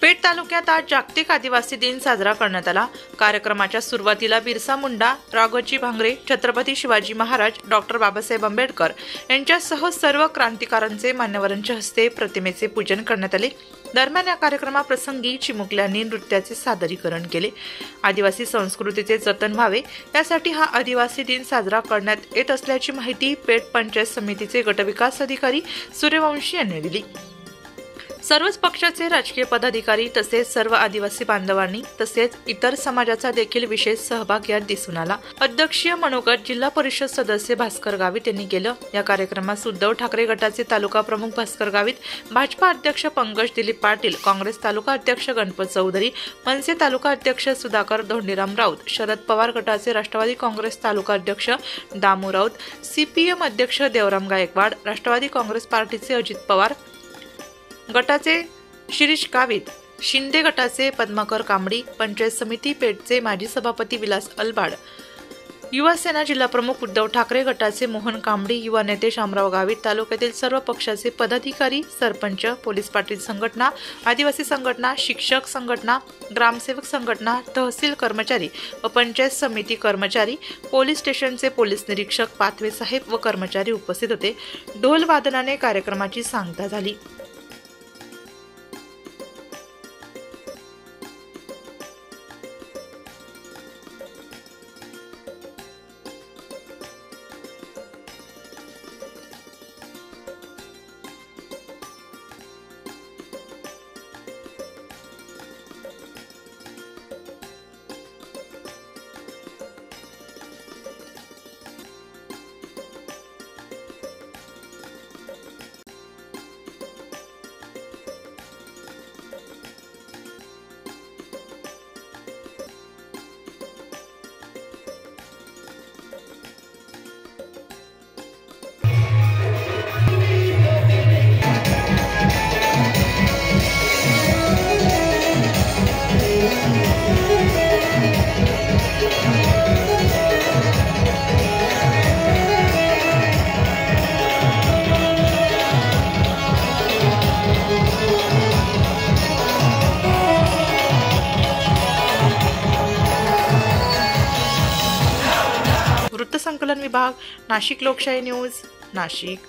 पेठ तालुक्यात आज जागतिक आदिवासी दिन साजरा करण्यात आला। कार्यक्रमाच्या सुरुवातीला बिरसा मुंडा, राघोजी भांगरे, छत्रपती शिवाजी महाराज, डॉक्टर बाबासाहेब आंबेडकर यांच्यासह सर्व क्रांतिकारकांचे मान्यवरांच्या हस्ते प्रतिमेचे पूजन करण्यात आले। दरम्यान या कार्यक्रमाप्रसंगी चिमुकल्यांनी नृत्याचे सादरीकरण केले। आदिवासी संस्कृतीचे जतन व्हावे यासाठी हा आदिवासी दिन साजरा करण्यात येत असल्याची माहिती पेठ पंचायत समितीचे गटविकास अधिकारी सूर्यवंशी यांनी दिली। सर्वच पक्षाचे राजकीय पदाधिकारी तसेच सर्व आदिवासी बांधवांनी तसेच इतर समाजाचा देखील विशेष सहभाग यात दिसून आला। अध्यक्षीय मनोगत जिल्हा परिषद सदस्य भास्कर गावित यांनी केलं। या कार्यक्रमास उद्धव ठाकरे गटाचे तालुका प्रमुख भास्कर गावित, भाजपा अध्यक्ष पंकज दिलीप पाटील, काँग्रेस तालुका अध्यक्ष गणपत चौधरी, मनसे तालुका अध्यक्ष सुधाकर धोंडीराम राऊत, शरद पवार गटाचे राष्ट्रवादी काँग्रेस तालुका अध्यक्ष दामू राऊत, सीपीएम अध्यक्ष देवराम गायकवाड, राष्ट्रवादी काँग्रेस पार्टीचे अजित पवार गटाचे शिरीष गावित, शिंदे गटाचे पद्माकर कांबडी, पंचायत समिती पेठचे माजी सभापती विलास अलबाड, युवा सेना जिल्हा प्रमुख उद्धव ठाकरे गटाचे मोहन कांबडी, युवा नेते शामराव गावित, तालुक्यातील सर्व पक्षाचे पदाधिकारी, सरपंच, पोलीस पाटील संघटना, आदिवासी संघटना, शिक्षक संघटना, ग्रामसेवक संघटना, तहसील कर्मचारी व पंचायत समिती कर्मचारी, पोलीस स्टेशनचे पोलीस निरीक्षक पाथवे साहेब व कर्मचारी उपस्थित होते। ढोल वादनाने कार्यक्रमाची सांगता झाली। वृत्तसंकलन विभाग, नाशिक लोकशाही न्यूज, नाशिक।